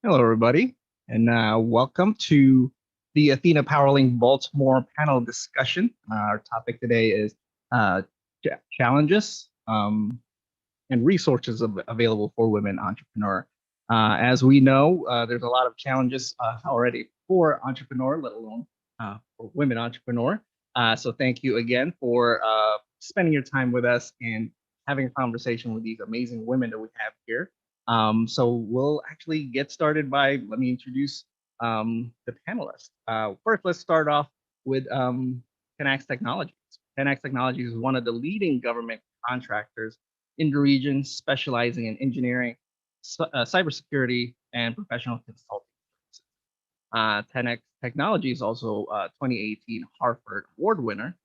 Hello, everybody, and welcome to the Athena PowerLink Baltimore panel discussion. Our topic today is challenges and resources available for women entrepreneur. As we know, there's a lot of challenges already for entrepreneur, let alone for women entrepreneur. So thank you again for spending your time with us and having a conversation with these amazing women that we have here. So we'll actually get started by, let me introduce the panelists. First, let's start off with Tenax Technologies. Tenax Technologies is one of the leading government contractors in the region, specializing in engineering, cybersecurity, and professional consulting. Tenax Technology is also a 2018 Harvard Award winner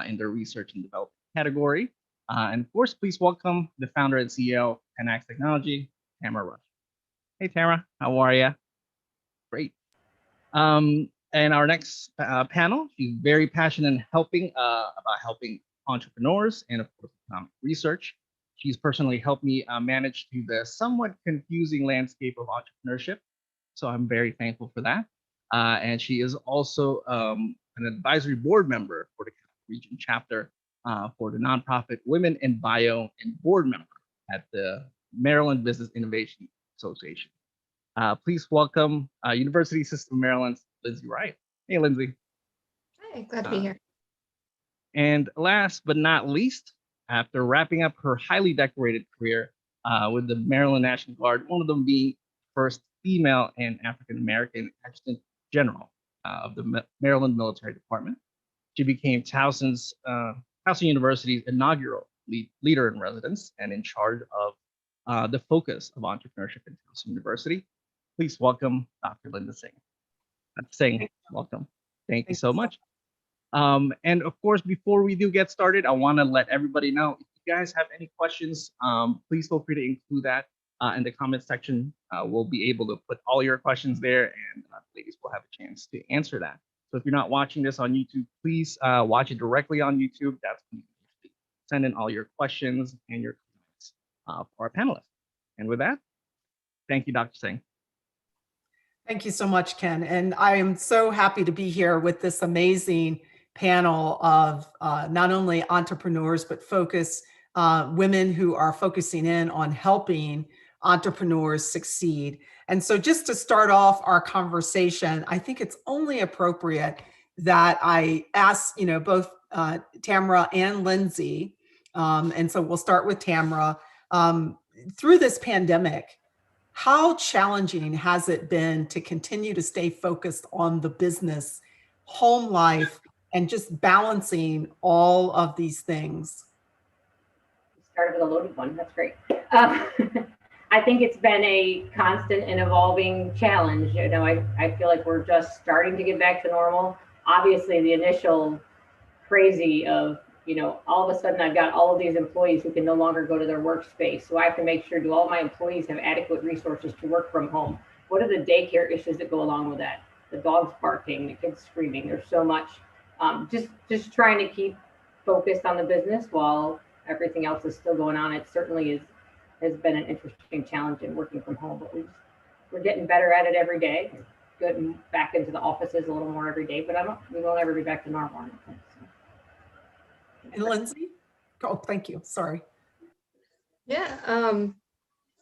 in the research and development category. And of course, please welcome the founder and CEO of Tenax Technology, Tamera Rush. Hey, Tamera, how are you? Great. And our next panel, she's very passionate in helping about helping entrepreneurs and of course economic research. She's personally helped me manage through the somewhat confusing landscape of entrepreneurship. So I'm very thankful for that. And she is also an advisory board member for the region chapter for the nonprofit Women in Bio and board member at the Maryland Business Innovation Association. Please welcome University System of Maryland's Lindsay Ryan. Hey, Lindsay. Hi, glad to be here. And last but not least, after wrapping up her highly decorated career with the Maryland National Guard, one of them being first female and African-American Adjutant General of the Maryland Military Department, she became Towson University's inaugural leader in residence and in charge of the focus of entrepreneurship at Towson University. Please welcome Dr. Linda Singh. Singh, welcome. Thank you so much. And of course, before we do get started, I want to let everybody know, if you guys have any questions, please feel free to include that in the comment section. We'll be able to put all your questions there, and ladies will have a chance to answer that. So if you're not watching this on YouTube, please watch it directly on YouTube. That's when you send in all your questions and your comments for our panelists. And with that, thank you, Dr. Singh. Thank you so much, Ken. And I am so happy to be here with this amazing panel of not only entrepreneurs, but women who are focusing in on helping entrepreneurs succeed. And so just to start off our conversation, I think it's only appropriate that I ask, both Tamera and Lindsay, and so we'll start with Tamera. Through this pandemic, how challenging has it been to continue to stay focused on the business, home life, and just balancing all of these things? Started with a loaded one. That's great. I think it's been a constant and evolving challenge. I feel like we're just starting to get back to normal. Obviously, the initial crazy of, all of a sudden I've got all of these employees who can no longer go to their workspace. So I have to make sure, do all my employees have adequate resources to work from home? What are the daycare issues that go along with that? The dogs barking, the kids screaming, there's so much. Just trying to keep focused on the business while everything else is still going on. It certainly has been an interesting challenge in working from home, but we're getting better at it every day. Getting back into the offices a little more every day, but we won't ever be back to normal. So. And Lindsay? Oh, thank you. Sorry. Yeah,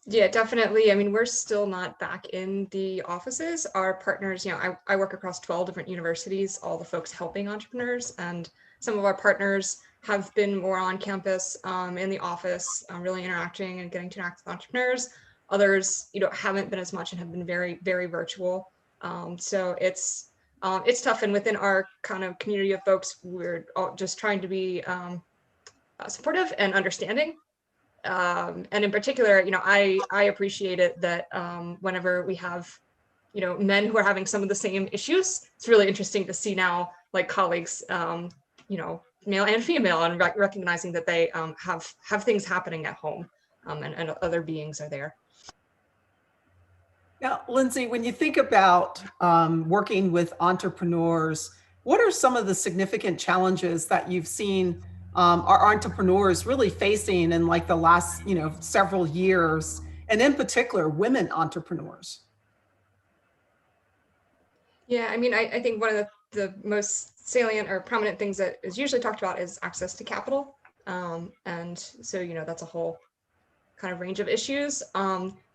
yeah, definitely. I mean, we're still not back in the offices. Our partners, I work across 12 different universities, all the folks helping entrepreneurs, and some of our partners have been more on campus in the office, really interacting and getting to interact with entrepreneurs. Others, haven't been as much and have been very, very virtual. So it's tough. And within our kind of community of folks, we're all just trying to be supportive and understanding. And in particular, I appreciate it that whenever we have, men who are having some of the same issues, it's really interesting to see now, like colleagues, male and female, and recognizing that they have things happening at home, and other beings are there. Now, Lindsay, when you think about working with entrepreneurs, what are some of the significant challenges that you've seen our entrepreneurs really facing in like the last, several years, and in particular, women entrepreneurs? Yeah, I mean, I think one of the most salient or prominent things that is usually talked about is access to capital. And so, that's a whole kind of range of issues.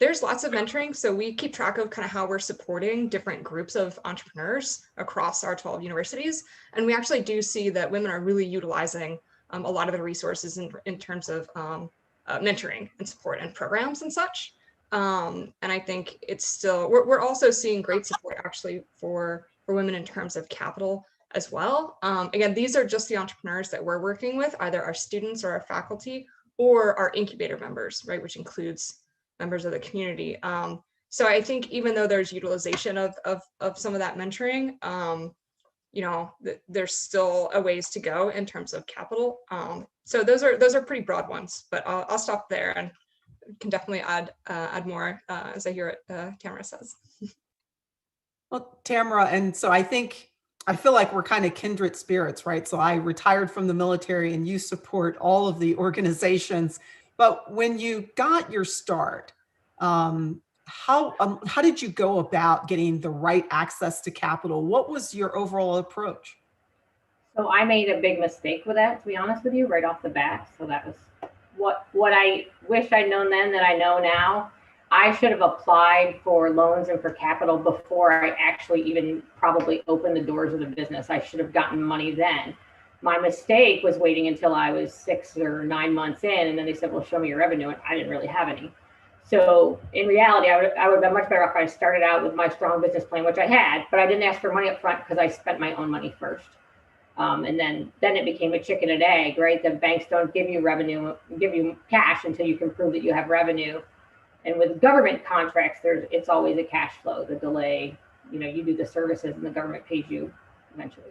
There's lots of mentoring. So we keep track of kind of how we're supporting different groups of entrepreneurs across our 12 universities. And we actually do see that women are really utilizing a lot of the resources in terms of mentoring and support and programs and such. And I think it's still, we're also seeing great support actually for women in terms of capital as well. Again, these are just the entrepreneurs that we're working with, either our students or our faculty or our incubator members, right, which includes members of the community. So I think even though there's utilization of some of that mentoring, there's still a ways to go in terms of capital. So those are pretty broad ones, but I'll stop there and can definitely add more as I hear what Tamera says. Well, Tamera, and so I feel like we're kind of kindred spirits, right? So I retired from the military and you support all of the organizations. But when you got your start, how did you go about getting the right access to capital? What was your overall approach? So I made a big mistake with that, to be honest with you, right off the bat. So that was what I wish I'd known then that I know now. I should have applied for loans and for capital before I actually even probably opened the doors of the business. I should have gotten money then. My mistake was waiting until I was 6 or 9 months in, and then they said, well, show me your revenue, and I didn't really have any. So in reality, I would have been much better off if I started out with my strong business plan, which I had, but I didn't ask for money up front because I spent my own money first. And then it became a chicken and egg, right? The banks don't give you revenue, give you cash until you can prove that you have revenue. And with government contracts, it's always a cash flow, the delay, you do the services and the government pays you eventually.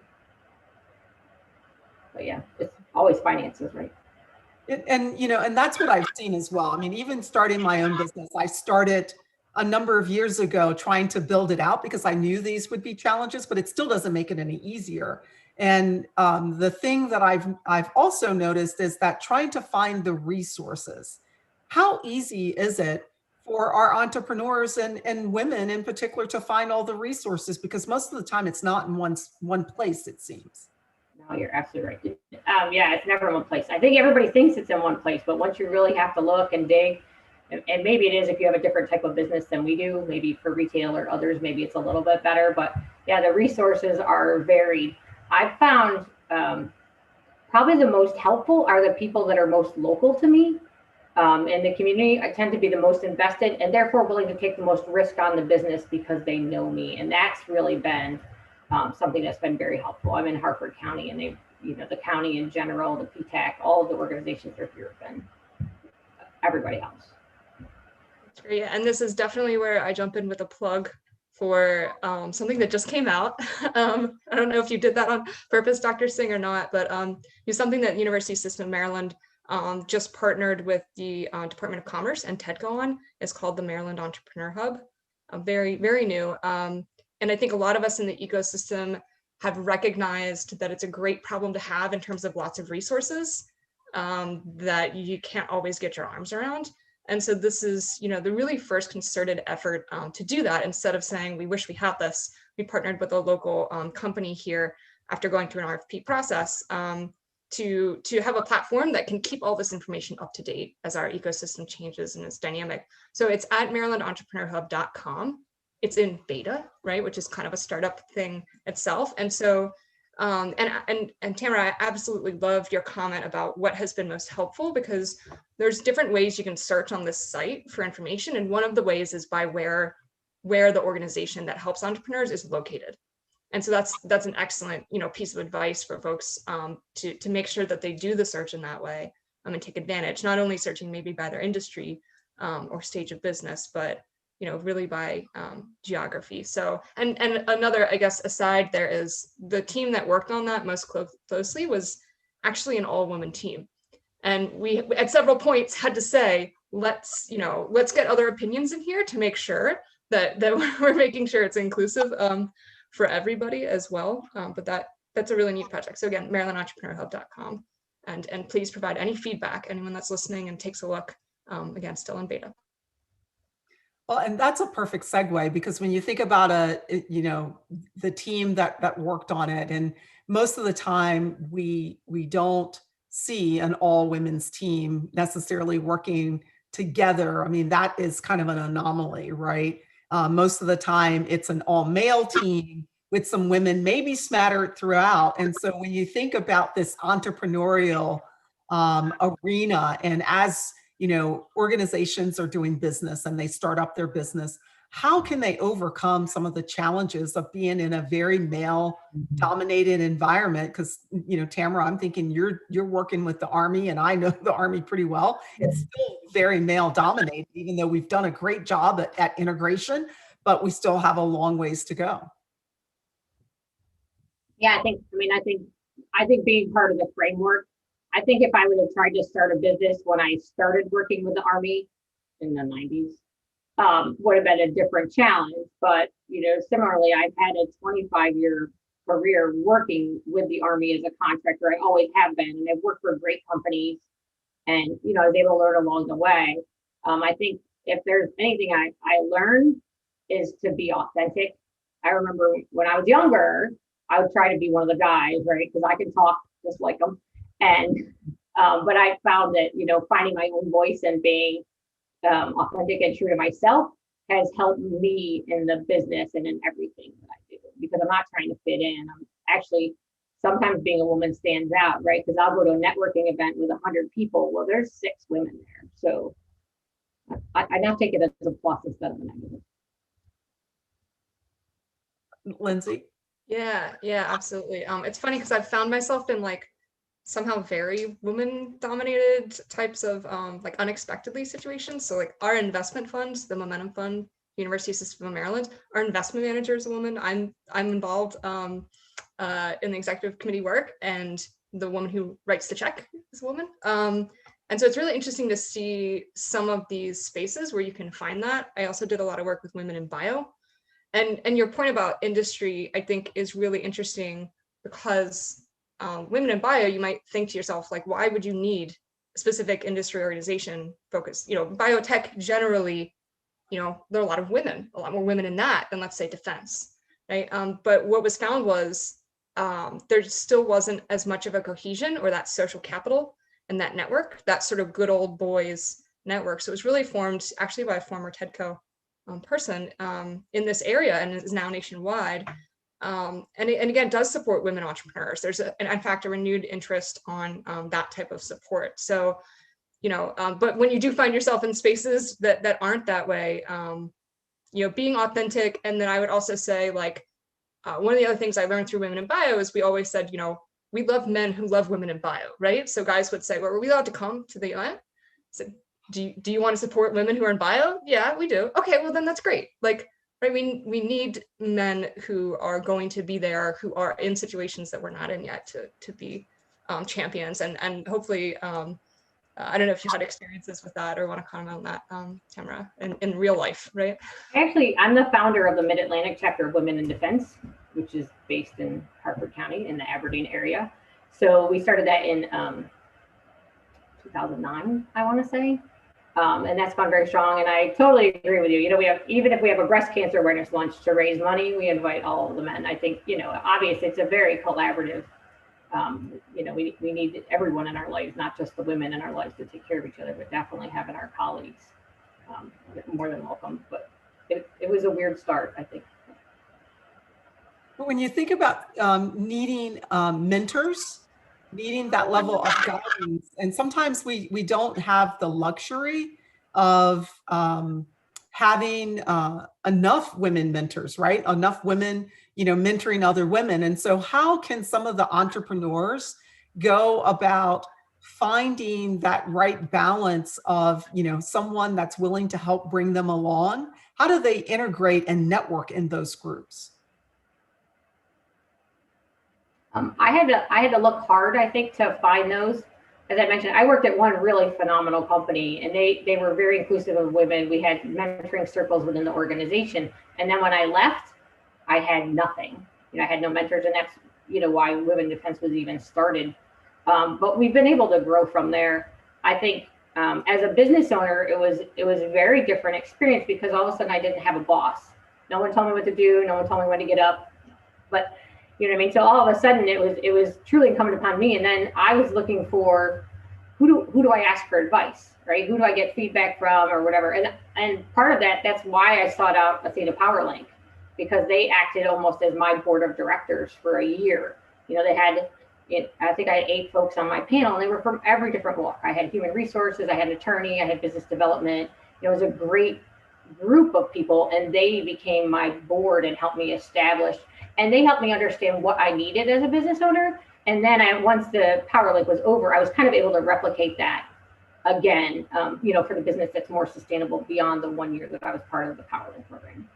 But yeah, it's always finances, right? And that's what I've seen as well. I mean, even starting my own business, I started a number of years ago trying to build it out because I knew these would be challenges, but it still doesn't make it any easier. And the thing that I've also noticed is that trying to find the resources. How easy is it for our entrepreneurs and women in particular to find all the resources? Because most of the time it's not in one place, it seems. No, you're absolutely right. Yeah, it's never in one place. I think everybody thinks it's in one place, but once you really have to look and dig, and maybe it is if you have a different type of business than we do, maybe for retail or others, maybe it's a little bit better, but yeah, the resources are varied. I've found probably the most helpful are the people that are most local to me. In the community, I tend to be the most invested and therefore willing to take the most risk on the business because they know me. And that's really been something that's been very helpful. I'm in Harford County and the county in general, the PTAC, all of the organizations that are here have been everybody else. That's great. And this is definitely where I jump in with a plug for something that just came out. I don't know if you did that on purpose, Dr. Singh, or not, but it's something that University System of Maryland just partnered with the Department of Commerce and TEDCO on. It's called the Maryland Entrepreneur Hub. Very, very new. And I think a lot of us in the ecosystem have recognized that it's a great problem to have in terms of lots of resources that you can't always get your arms around. And so this is, the really first concerted effort to do that. Instead of saying, we wish we had this, we partnered with a local company here after going through an RFP process to have a platform that can keep all this information up to date as our ecosystem changes and is dynamic. So it's at marylandentrepreneur.hub.com. It's in beta, right, which is kind of a startup thing itself. And so, and Tamera, I absolutely loved your comment about what has been most helpful, because there's different ways you can search on this site for information. And one of the ways is by where the organization that helps entrepreneurs is located. And so that's an excellent, piece of advice for folks to make sure that they do the search in that way and take advantage, not only searching maybe by their industry or stage of business, but really by geography. So, and another, I guess, aside there is the team that worked on that most closely was actually an all-woman team. And we, at several points, had to say, let's get other opinions in here to make sure that we're making sure it's inclusive for everybody as well. But that's a really neat project. So again, marylandentrepreneur.hub.com. And please provide any feedback, anyone that's listening and takes a look, again, still in beta. Well, and that's a perfect segue, because when you think about the team that worked on it, and most of the time we don't see an all women's team necessarily working together. I mean, that is kind of an anomaly, right? Most of the time it's an all male team with some women maybe smattered throughout. And so when you think about this entrepreneurial arena, and as organizations are doing business and they start up their business, how can they overcome some of the challenges of being in a very male dominated environment? Because, Tamera, I'm thinking you're working with the Army, and I know the Army pretty well. It's still very male dominated, even though we've done a great job at integration, but we still have a long ways to go. Yeah, I think being part of the framework, I think if I would have tried to start a business when I started working with the Army in the 90s, would have been a different challenge. But, similarly, I've had a 25-year career working with the Army as a contractor. I always have been, and I've worked for great companies, and, I was able to learn along the way. I think if there's anything I learned is to be authentic. I remember when I was younger, I would try to be one of the guys, right? Because I can talk just like them. And, but I found that, finding my own voice and being authentic and true to myself has helped me in the business and in everything that I do, because I'm not trying to fit in. I'm actually, sometimes being a woman stands out, right? Because I'll go to a networking event with 100 people. Well, there's 6 women there. So I now take it as a plus instead of a negative. Lindsay? Yeah, absolutely. It's funny because I've found myself in somehow very woman dominated types of unexpectedly situations. So our investment funds, the Momentum Fund, University System of Maryland, our investment manager is a woman. I'm involved in the executive committee work, and the woman who writes the check is a woman. And so it's really interesting to see some of these spaces where you can find that. I also did a lot of work with women in bio. And your point about industry, I think, is really interesting, because women in bio, you might think to yourself, why would you need a specific industry organization focused? Biotech generally, there are a lot more women in that than, let's say, defense, right? But what was found was there still wasn't as much of a cohesion or that social capital and that network, that sort of good old boys network. So it was really formed actually by a former TEDCO person in this area, and is now nationwide. And again, does support women entrepreneurs. There's in fact a renewed interest on that type of support. So, but when you do find yourself in spaces that aren't that way, being authentic. And then I would also say, one of the other things I learned through Women in Bio is we always said, we love men who love women in bio, right? So guys would say, well, are we allowed to come to the event? I said, do you want to support women who are in bio? Yeah, we do. Okay, well then that's great. Right, we need men who are going to be there, who are in situations that we're not in yet, to be champions, and hopefully, I don't know if you had experiences with that or want to comment on that, Tamera, in real life, right? Actually, I'm the founder of the Mid-Atlantic chapter of Women in Defense, which is based in Harford County in the Aberdeen area. So we started that in 2009, I want to say. And that's gone very strong. And I totally agree with you. Even if we have a breast cancer awareness lunch to raise money, we invite all of the men. I think, obviously it's a very collaborative, we need everyone in our lives, not just the women in our lives, to take care of each other, but definitely having our colleagues more than welcome. But it was a weird start, I think. But when you think about needing mentors, needing that level of guidance, and sometimes we don't have the luxury of having enough women mentors, right? Enough women, mentoring other women. And so how can some of the entrepreneurs go about finding that right balance of, someone that's willing to help bring them along? How do they integrate and network in those groups? I had to look hard, I think, to find those. As I mentioned, I worked at one really phenomenal company, and they were very inclusive of women. We had mentoring circles within the organization. And then when I left, I had nothing. I had no mentors, and that's, why Women in Defense was even started. But we've been able to grow from there. I think As a business owner, it was a very different experience because all of a sudden I didn't have a boss. No one told me what to do. No one told me when to get up. But you know what I mean? So all of a sudden it was truly incumbent upon me. And then I was looking for who do I ask for advice, right? Who do I get feedback from or whatever? And part of that's why I sought out ATHENAPowerLink, because they acted almost as my board of directors for a year. You know, they had, I think I had 8 folks on my panel, and they were from every different walk. I had human resources, I had an attorney, I had business development. It was a great group of people, and they became my board and helped me establish, and they helped me understand what I needed as a business owner. And then once the PowerLink was over, I was kind of able to replicate that again, you know, for the business that's more sustainable beyond the 1 year that I was part of the PowerLink program.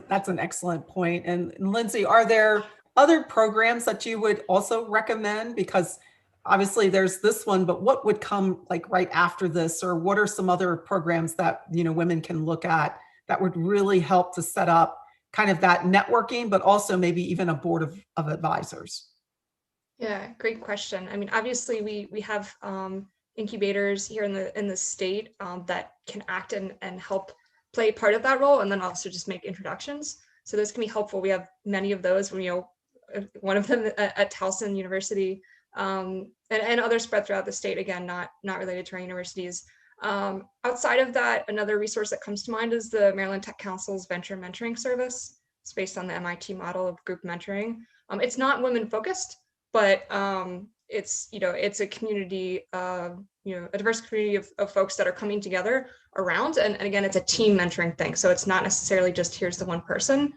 That's an excellent point. And Lindsay, are there other programs that you would also recommend? Because obviously there's this one, but what would come like right after this, or what are some other programs that, you know, women can look at that would really help to set up kind of that networking, but also maybe even a board of advisors? Yeah, great question. I mean, obviously we have incubators here in the state that can act and help play part of that role, and then also just make introductions. So those can be helpful. We have many of those. You know, one of them at Towson University, and others spread throughout the state. Again, not related to our universities. Outside of that, another resource that comes to mind is the Maryland Tech Council's Venture Mentoring Service. It's based on the MIT model of group mentoring. It's not women focused, but it's, you know, it's a community, you know, a diverse community of folks that are coming together around, and again, it's a team mentoring thing. So it's not necessarily just here's the one person.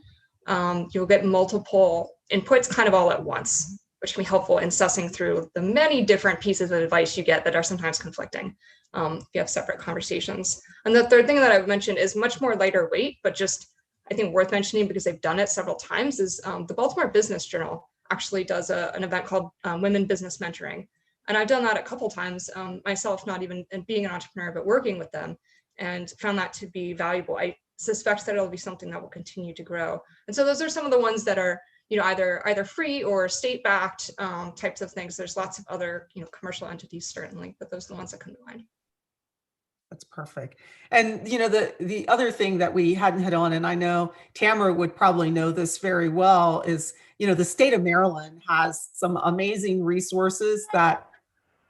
You'll get multiple inputs kind of all at once, which can be helpful in sussing through the many different pieces of advice you get that are sometimes conflicting. If you have separate conversations. And the third thing that I've mentioned is much more lighter weight, but just I think worth mentioning because they've done it several times, is the Baltimore Business Journal actually does an event called Women Business Mentoring. And I've done that a couple times myself, not even being an entrepreneur, but working with them, and found that to be valuable. I suspect that it'll be something that will continue to grow. And so those are some of the ones that are, you know, either free or state-backed types of things. There's lots of other, you know, commercial entities certainly, but those are the ones that come to mind. That's perfect. And, you know, the other thing that we hadn't hit on, and I know Tamera would probably know this very well, is, you know, the state of Maryland has some amazing resources that,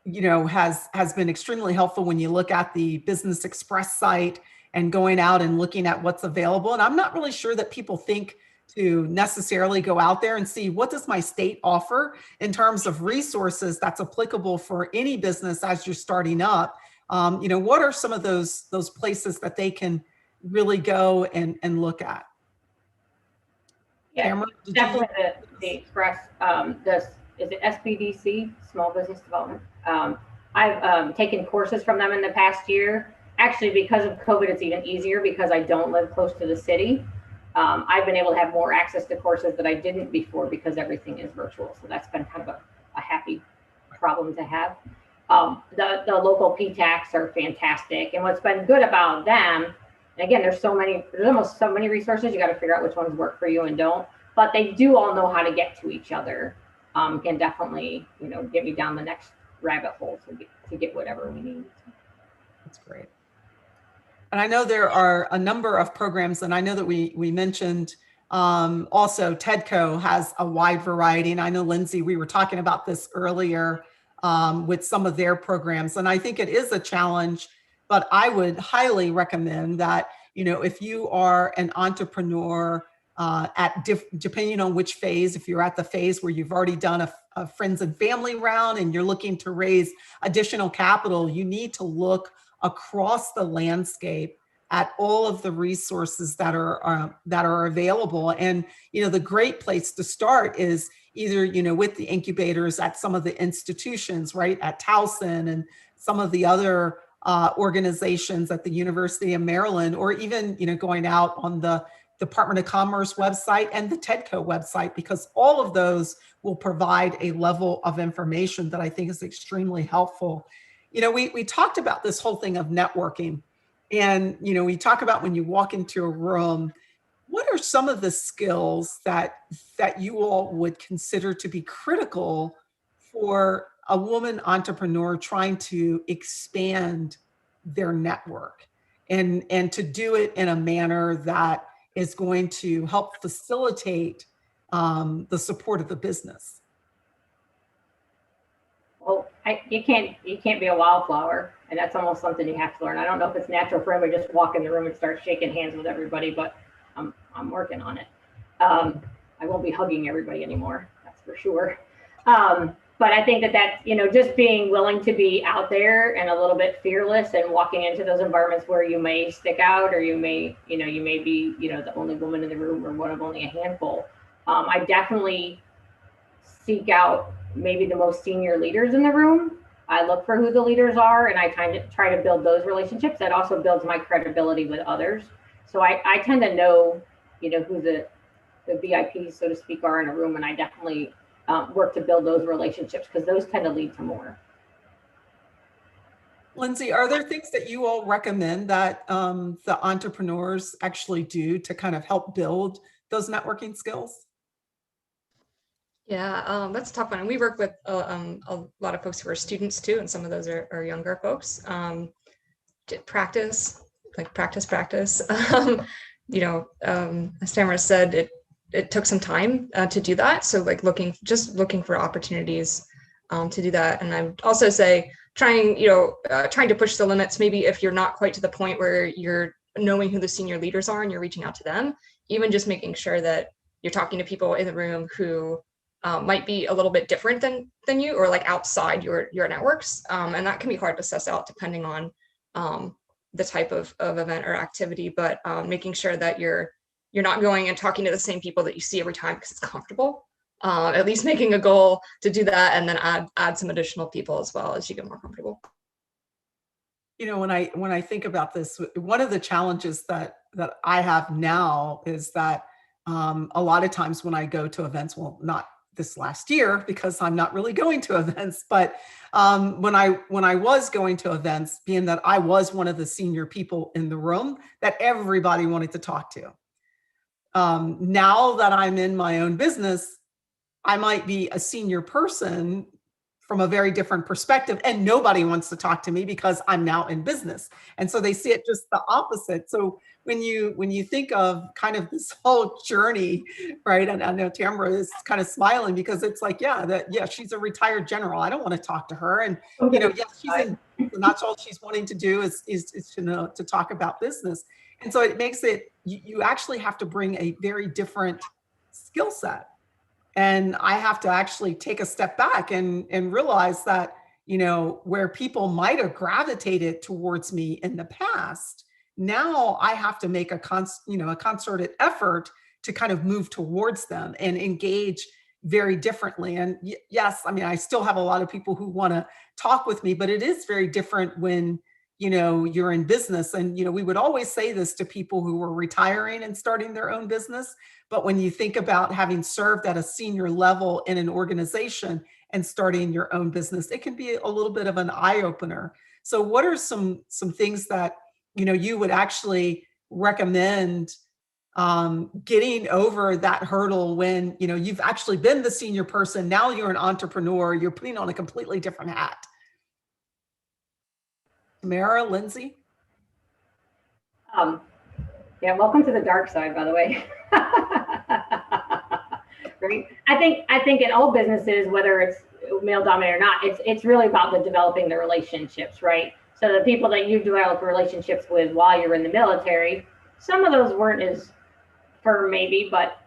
you know, has been extremely helpful when you look at the Business Express site and going out and looking at what's available. And I'm not really sure that people think to necessarily go out there and see what does my state offer in terms of resources that's applicable for any business as you're starting up. You know, what are some of those places that they can really go and look at? Yeah, Tamera, definitely the Express, is it SBDC, Small Business Development? I've taken courses from them in the past year. Actually, because of COVID, it's even easier because I don't live close to the city. I've been able to have more access to courses that I didn't before because everything is virtual. So that's been kind of a happy problem to have. The local PTACs are fantastic. And what's been good about them, and again, there's almost so many resources, you got to figure out which ones work for you and don't, but they do all know how to get to each other. Can definitely, you know, get me down the next rabbit hole to get whatever we need. That's great. And I know there are a number of programs, and I know that we mentioned also TEDCO has a wide variety. And I know, Lindsay, we were talking about this earlier with some of their programs. And I think it is a challenge, but I would highly recommend that, you know, if you are an entrepreneur depending on which phase, if you're at the phase where you've already done a friends and family round and you're looking to raise additional capital, you need to look across the landscape at all of the resources that are available. And, you know, the great place to start is either, you know, with the incubators at some of the institutions, right, at Towson and some of the other organizations at the University of Maryland, or even, you know, going out on the Department of Commerce website and the TEDCO website, because all of those will provide a level of information that I think is extremely helpful. You know, we talked about this whole thing of networking, and, you know, we talk about when you walk into a room, what are some of the skills that you all would consider to be critical for a woman entrepreneur trying to expand their network and to do it in a manner that is going to help facilitate the support of the business? Well, you can't be a wildflower, and that's almost something you have to learn. I don't know if it's natural for him to just walk in the room and start shaking hands with everybody, but I'm working on it. I won't be hugging everybody anymore, that's for sure. But I think that's, just being willing to be out there and a little bit fearless and walking into those environments where you may stick out, or you may be, the only woman in the room or one of only a handful. I definitely seek out maybe the most senior leaders in the room. I look for who the leaders are, and I try to build those relationships. That also builds my credibility with others. So I tend to know, who the VIPs, so to speak, are in a room, and I definitely work to build those relationships, because those tend to lead to more. Lindsay, are there things that you all recommend that the entrepreneurs actually do to kind of help build those networking skills? Yeah, that's a tough one. And we work with a lot of folks who are students too, and some of those are younger folks. Practice. As Tamera said, it took some time to do that. So like looking for opportunities to do that. And I would also say trying to push the limits. Maybe if you're not quite to the point where you're knowing who the senior leaders are and you're reaching out to them, even just making sure that you're talking to people in the room who might be a little bit different than you, or like outside your networks. And that can be hard to suss out depending on the type of event or activity, but making sure that you're not going and talking to the same people that you see every time because it's comfortable. At least making a goal to do that, and then add some additional people as well as you get more comfortable. When I think about this, one of the challenges that I have now is that a lot of times when I go to events, well, not this last year because I'm not really going to events, but when I was going to events, being that I was one of the senior people in the room that everybody wanted to talk to. Now that I'm in my own business, I might be a senior person from a very different perspective, and nobody wants to talk to me because I'm now in business. And so they see it just the opposite. So when you think of kind of this whole journey, right? And I know Tamera is kind of smiling because it's like, she's a retired general. I don't want to talk to her. And she's in, that's all she's wanting to do is to talk about business. And so it makes it, you actually have to bring a very different skill set. And I have to actually take a step back and realize that, where people might have gravitated towards me in the past, now I have to make a concerted effort to kind of move towards them and engage very differently. And yes, I mean, I still have a lot of people who want to talk with me, but it is very different when you're in business. And, we would always say this to people who were retiring and starting their own business. But when you think about having served at a senior level in an organization and starting your own business, it can be a little bit of an eye opener. So what are some things that, you would actually recommend getting over that hurdle when, you've actually been the senior person, now you're an entrepreneur, you're putting on a completely different hat? Tamera, Lindsay? Yeah, welcome to the dark side, by the way. Right? I think in all businesses, whether it's male dominated or not, it's really about developing the relationships, right? So the people that you develop relationships with while you're in the military, some of those weren't as firm maybe, but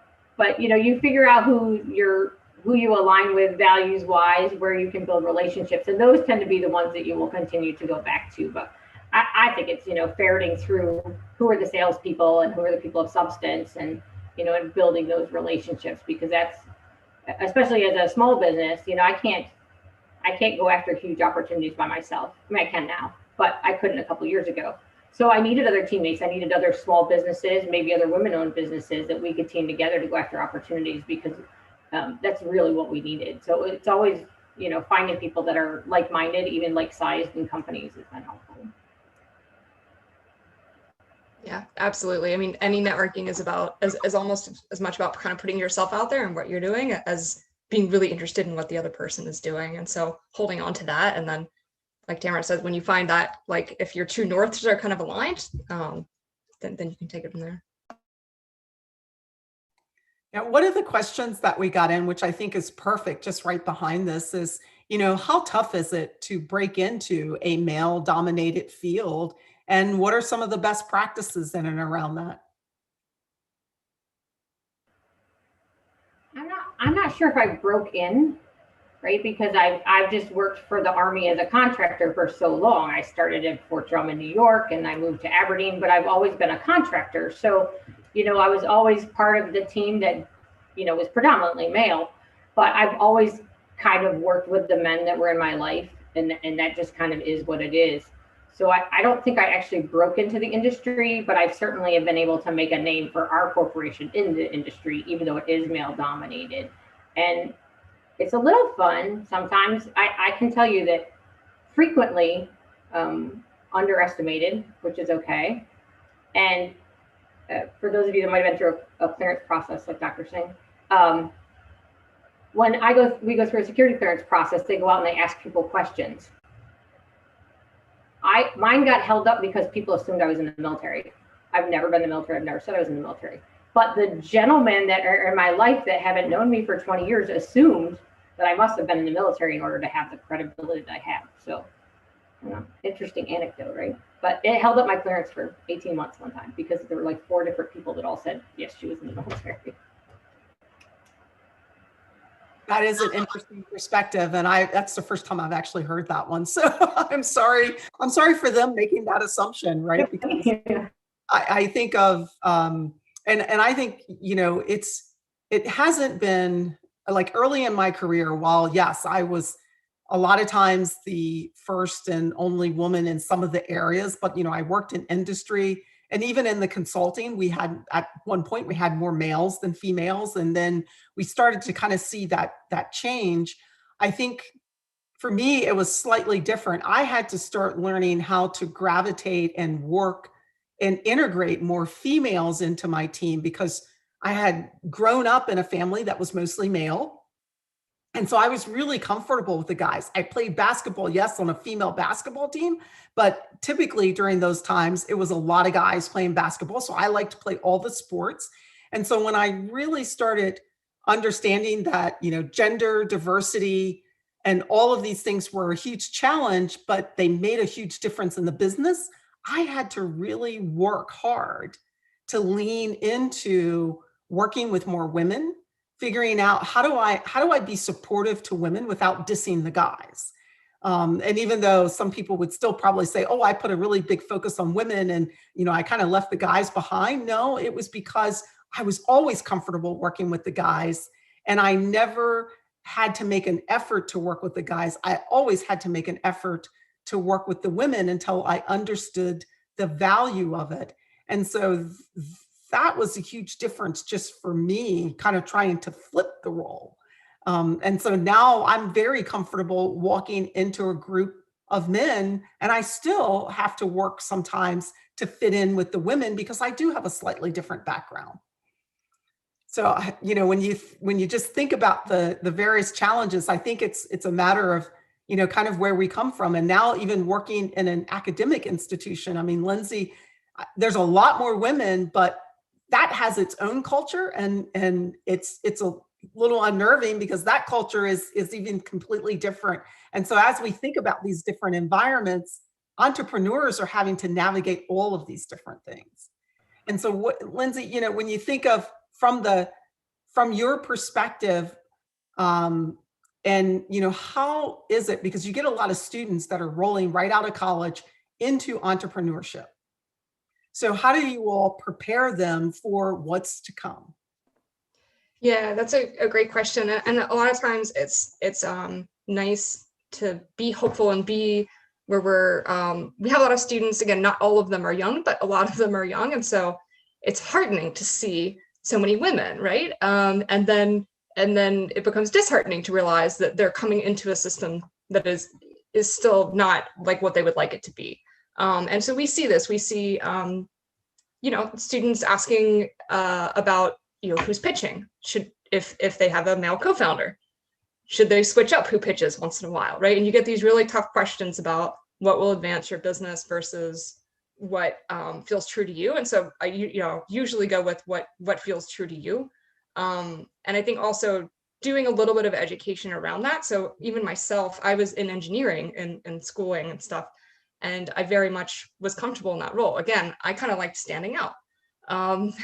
you figure out who you align with values wise, where you can build relationships, and those tend to be the ones that you will continue to go back to. But I think it's ferreting through who are the salespeople and who are the people of substance, and and building those relationships, because that's, especially as a small business, I can't go after huge opportunities by myself. I mean, I can now, but I couldn't a couple of years ago. So I needed other teammates. I needed other small businesses, maybe other women-owned businesses that we could team together to go after opportunities, because that's really what we needed. So it's always, finding people that are like-minded, even like-sized in companies, has been helpful. Yeah, absolutely. I mean, any networking is almost as much about kind of putting yourself out there and what you're doing as being really interested in what the other person is doing. And so holding on to that. And then, like Tamera said, when you find that, like, if your true norths are kind of aligned, then you can take it from there. Yeah, one of the questions that we got in, which I think is perfect, just right behind this is, how tough is it to break into a male-dominated field? And what are some of the best practices in and around that? I'm not sure if I broke in, right? Because I've just worked for the Army as a contractor for so long. I started at Fort Drum in New York and I moved to Aberdeen, but I've always been a contractor. So, I was always part of the team that, was predominantly male, but I've always kind of worked with the men that were in my life, and that just kind of is what it is. So I don't think I actually broke into the industry, but I certainly have been able to make a name for our corporation in the industry, even though it is male dominated. And it's a little fun. Sometimes I can tell you that frequently underestimated, which is okay. And for those of you that might have been through a clearance process like Dr. Singh, when we go through a security clearance process, they go out and they ask people questions. Mine got held up because people assumed I was in the military. I've never been in the military. I've never said I was in the military. But the gentlemen that are in my life that haven't known me for 20 years assumed that I must have been in the military in order to have the credibility that I have. So, interesting anecdote, right? But it held up my clearance for 18 months one time because there were like 4 different people that all said, yes, she was in the military. That is an interesting perspective. And that's the first time I've actually heard that one. So I'm sorry for them making that assumption, right? Because I think of, and I think, it hasn't been like early in my career, while yes, I was a lot of times the first and only woman in some of the areas, but, I worked in industry. And even in the consulting, at one point, we had more males than females. And then we started to kind of see that change. I think for me, it was slightly different. I had to start learning how to gravitate and work and integrate more females into my team because I had grown up in a family that was mostly male. And so I was really comfortable with the guys. I played basketball, yes, on a female basketball team, but typically during those times, it was a lot of guys playing basketball. So I like to play all the sports. And so when I really started understanding that, gender diversity and all of these things were a huge challenge, but they made a huge difference in the business, I had to really work hard to lean into working with more women, figuring out how do I be supportive to women without dissing the guys. And even though some people would still probably say, oh, I put a really big focus on women and, I kind of left the guys behind. No, it was because I was always comfortable working with the guys and I never had to make an effort to work with the guys. I always had to make an effort to work with the women until I understood the value of it. And so that was a huge difference just for me, kind of trying to flip the role. And so now I'm very comfortable walking into a group of men, and I still have to work sometimes to fit in with the women because I do have a slightly different background. So, when you just think about the various challenges, I think it's a matter of, kind of where we come from. And now even working in an academic institution, I mean, Lindsay, there's a lot more women, but that has its own culture, and it's a little unnerving because that culture is even completely different. And so as we think about these different environments, entrepreneurs are having to navigate all of these different things. And so Lindsay, when you think of from your perspective, and how is it, because you get a lot of students that are rolling right out of college into entrepreneurship. So how do you all prepare them for what's to come? Yeah, that's a great question. And a lot of times it's nice to be hopeful and be where we have a lot of students, again, not all of them are young, but a lot of them are young. And so it's heartening to see so many women, right? And then it becomes disheartening to realize that they're coming into a system that is still not like what they would like it to be. And so we see this, students asking about, who's pitching, if they have a male co-founder. should they switch up who pitches once in a while, right? And you get these really tough questions about what will advance your business versus what feels true to you. And so I usually go with what feels true to you. And I think also doing a little bit of education around that. So even myself, I was in engineering and schooling and stuff, and I very much was comfortable in that role. Again, I kind of liked standing out.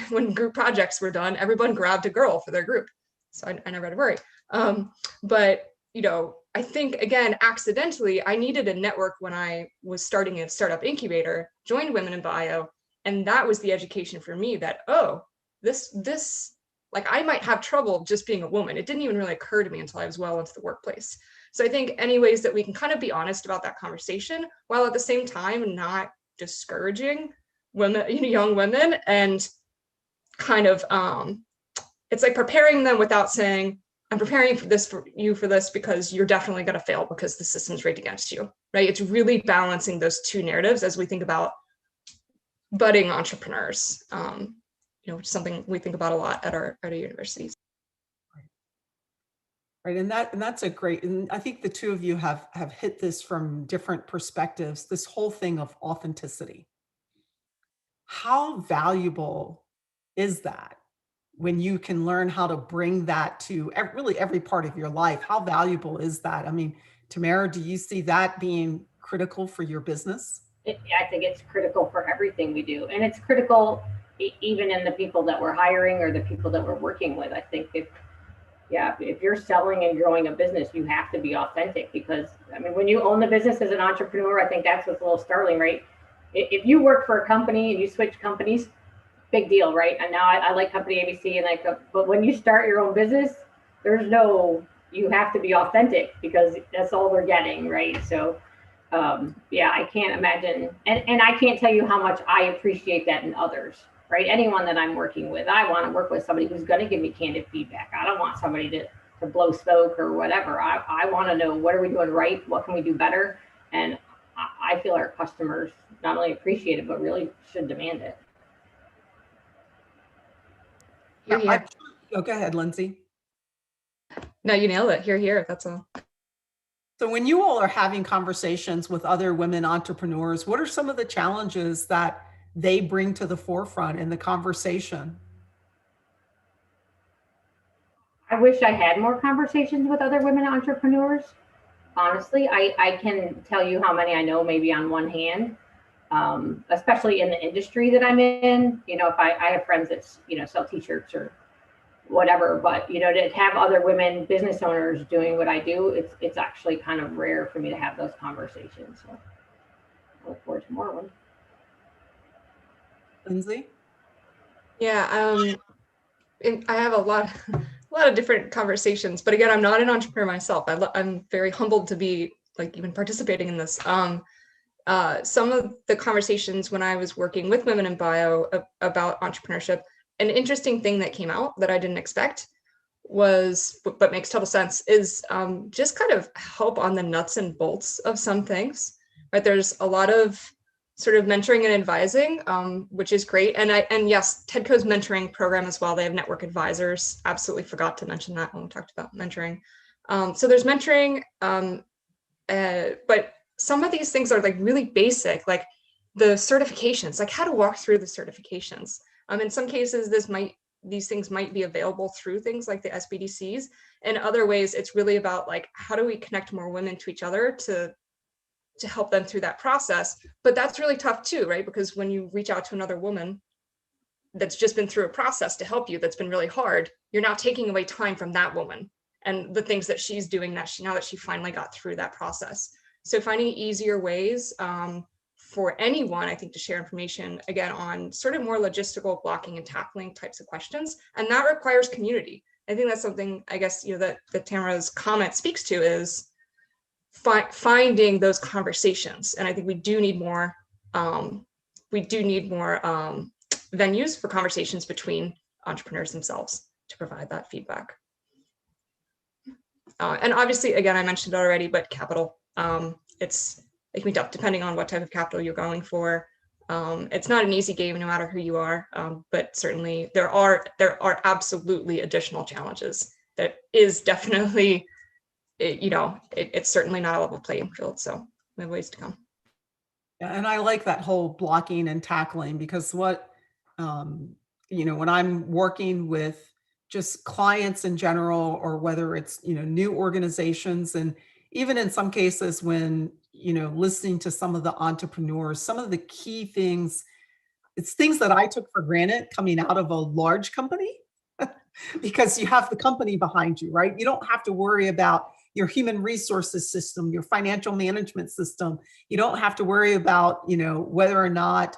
When group projects were done, everyone grabbed a girl for their group. So I never had to worry. But, I think, again, accidentally, I needed a network when I was starting a startup incubator, joined Women in Bio, and that was the education for me that, oh, this like I might have trouble just being a woman. It didn't even really occur to me until I was well into the workplace. So I think any ways that we can kind of be honest about that conversation, while at the same time not discouraging women, young women, and kind of it's like preparing them without saying, I'm preparing for this because you're definitely going to fail because the system's rigged against you, right? It's really balancing those two narratives as we think about budding entrepreneurs, which is something we think about a lot at our universities. Right, and that's a great, and I think the two of you have hit this from different perspectives, this whole thing of authenticity. How valuable is that when you can learn how to bring that to really every part of your life? How valuable is that? I mean, Tamera, do you see that being critical for your business? I think it's critical for everything we do. And it's critical even in the people that we're hiring or the people that we're working with. I think if you're selling and growing a business, you have to be authentic, because I mean, when you own the business as an entrepreneur, I think that's what's a little startling, right? If you work for a company and you switch companies, big deal, right? And now I like company ABC, and but when you start your own business, you have to be authentic, because that's all we're getting, right? So I can't imagine, and I can't tell you how much I appreciate that in others, right? Anyone that I'm working with, I want to work with somebody who's going to give me candid feedback. I don't want somebody to blow smoke or whatever. I want to know, what are we doing right? What can we do better? And I feel our customers not only appreciate it, but really should demand it. Go ahead, Lindsay. No, you nailed it. Here, that's all. So when you all are having conversations with other women entrepreneurs, what are some of the challenges that they bring to the forefront in the conversation? I wish I had more conversations with other women entrepreneurs. Honestly, I can tell you how many I know maybe on one hand, especially in the industry that I'm in. If I have friends that, sell t-shirts or whatever, but, to have other women business owners doing what I do, it's actually kind of rare for me to have those conversations. So I look forward to more of them. Lindsay? Yeah, I have a lot of different conversations, but again, I'm not an entrepreneur myself. I'm very humbled to be even participating in this. Some of the conversations when I was working with Women in Bio about entrepreneurship, an interesting thing that came out that I didn't expect was, but makes total sense, is just kind of help on the nuts and bolts of some things, right? There's a lot of sort of mentoring and advising, which is great. And yes, TEDCO's mentoring program as well. They have network advisors. Absolutely forgot to mention that when we talked about mentoring. So there's mentoring, but some of these things are really basic, like the certifications, like how to walk through the certifications. In some cases, these things might be available through things like the SBDCs. In other ways, it's really about how do we connect more women to each other to help them through that process. But that's really tough too, right? Because when you reach out to another woman that's just been through a process to help you, that's been really hard, you're now taking away time from that woman and the things that she's doing now that she finally got through that process. So finding easier ways for anyone, I think, to share information, again, on sort of more logistical blocking and tackling types of questions. And that requires community. I think that's something, I guess, that Tamara's comment speaks to, is finding those conversations. And I think we do need more venues for conversations between entrepreneurs themselves to provide that feedback. And obviously, again, I mentioned it already, but capital, it can be tough depending on what type of capital you're going for. It's not an easy game no matter who you are, but certainly there are absolutely additional challenges. That is definitely it's certainly not a level playing field. So we have ways to come. Yeah, and I like that whole blocking and tackling, because what, when I'm working with just clients in general, or whether it's, new organizations, and even in some cases when, listening to some of the entrepreneurs, some of the key things, it's things that I took for granted coming out of a large company because you have the company behind you, right? You don't have to worry about your human resources system, your financial management system. You don't have to worry about, whether or not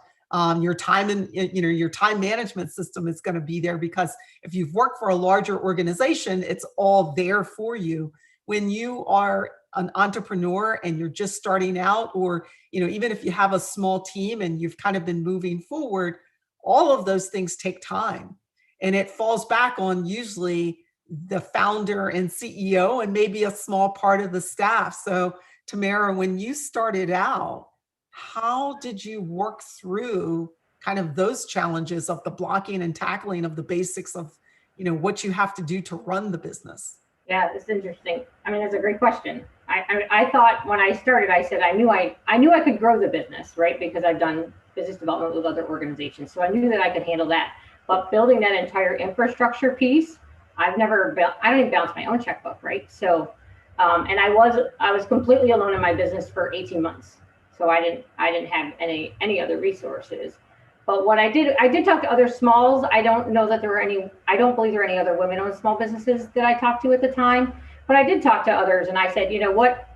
your time and, your time management system is going to be there, because if you've worked for a larger organization, it's all there for you. When you are an entrepreneur and you're just starting out, or, even if you have a small team and you've kind of been moving forward, all of those things take time. And it falls back on usually the founder and CEO and maybe a small part of the staff. So Tamera, when you started out, how did you work through kind of those challenges of the blocking and tackling of the basics of, what you have to do to run the business? Yeah, it's interesting. I mean, that's a great question. I thought when I started, I said I knew I could grow the business, right? Because I've done business development with other organizations, so I knew that I could handle that. But building that entire infrastructure piece, I don't even balance my own checkbook, right? So, and I was completely alone in my business for 18 months, so I didn't have any other resources. But what I did talk to other smalls. I don't know that there were any. I don't believe there were any other women-owned small businesses that I talked to at the time. But I did talk to others, and I said, what,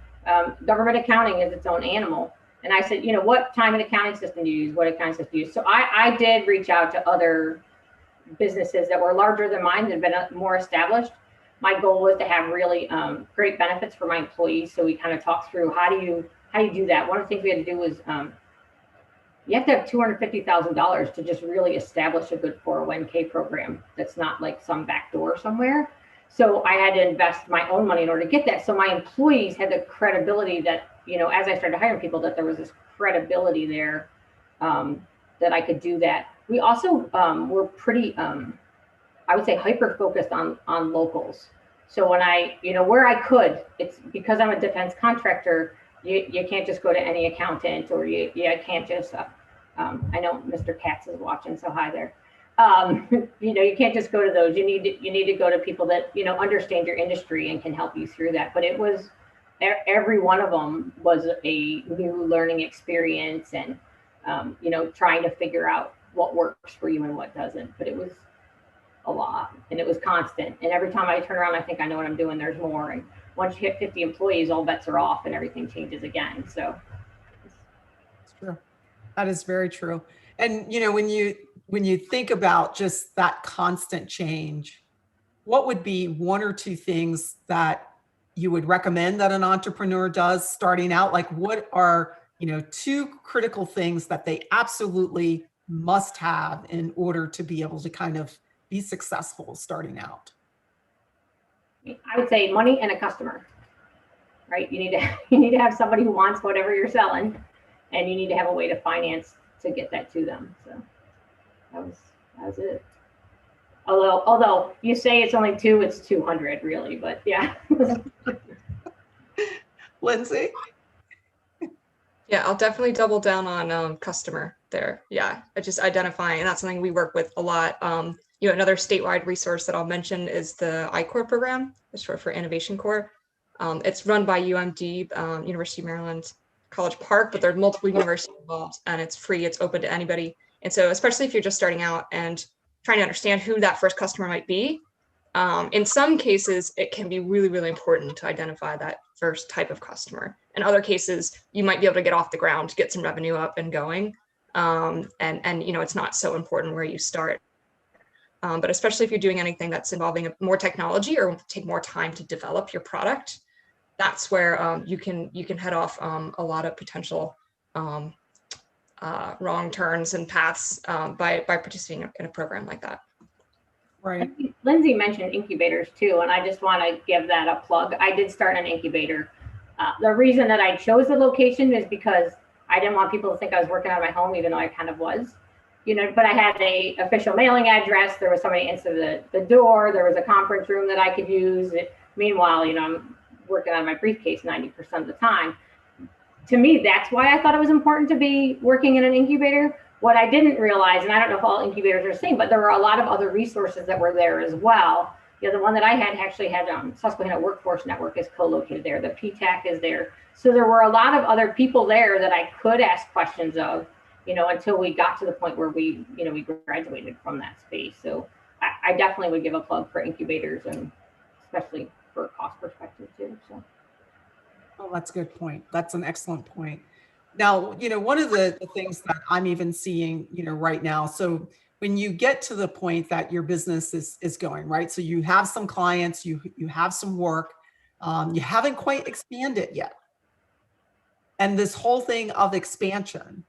government accounting is its own animal. And I said, what time and accounting system do you use? What accounting system do you use? So I did reach out to other businesses that were larger than mine, that had been more established. My goal was to have really great benefits for my employees. So we kind of talked through how do you do that. One of the things we had to do was you have to have $250,000 to just really establish a good 401k program that's not like some back door somewhere. So I had to invest my own money in order to get that. So my employees had the credibility that, as I started hiring people, that there was this credibility there that I could do that. We also were pretty, I would say, hyper focused on locals. So when where I could, it's because I'm a defense contractor, you can't just go to any accountant, or you can't just, I know Mr. Katz is watching, so hi there. You can't just go to those. You need to go to people that, understand your industry and can help you through that. But it was, every one of them was a new learning experience, and, trying to figure out what works for you and what doesn't. But it was a lot, and it was constant. And every time I turn around, I think I know what I'm doing. There's more. And once you hit 50 employees, all bets are off and everything changes again. So it's true. That is very true. And, when you think about just that constant change, what would be one or two things that you would recommend that an entrepreneur does starting out? Like, what are, two critical things that they absolutely must have in order to be able to kind of be successful starting out? I would say money and a customer, right? You need to have somebody who wants whatever you're selling, and you need to have a way to finance to get that to them. So that was it. Although you say it's only 2, it's 200 really, but yeah. Lindsay? Yeah, I'll definitely double down on customer there. Yeah, just identifying, and that's something we work with a lot. Another statewide resource that I'll mention is the ICORE program, it's short for Innovation Corps. It's run by UMD, University of Maryland, College Park, but there are multiple universities involved, and it's free, it's open to anybody. And so especially if you're just starting out and trying to understand who that first customer might be, in some cases, it can be really, really important to identify that first type of customer. In other cases, you might be able to get off the ground, get some revenue up and going. And it's not so important where you start. But especially if you're doing anything that's involving more technology or take more time to develop your product, that's where you can head off a lot of potential wrong turns and paths by participating in a program like that. Right. Lindsay mentioned incubators too, and I just want to give that a plug. I did start an incubator. The reason that I chose the location is because I didn't want people to think I was working out of my home, even though I kind of was. But I had a official mailing address. There was somebody answer the door. There was a conference room that I could use. Meanwhile, I'm working on my briefcase 90% of the time. To me, that's why I thought it was important to be working in an incubator. What I didn't realize, and I don't know if all incubators are the same, but there were a lot of other resources that were there as well. The one that I had actually had Susquehanna Workforce Network is co-located there. The PTAC is there. So there were a lot of other people there that I could ask questions of, until we got to the point where we graduated from that space. So I definitely would give a plug for incubators, and especially for a cost perspective too. So. Oh, that's a good point. That's an excellent point. Now, one of the things that I'm even seeing, right now, so when you get to the point that your business is going, right? So you have some clients, you have some work, you haven't quite expanded yet. And this whole thing of expansion,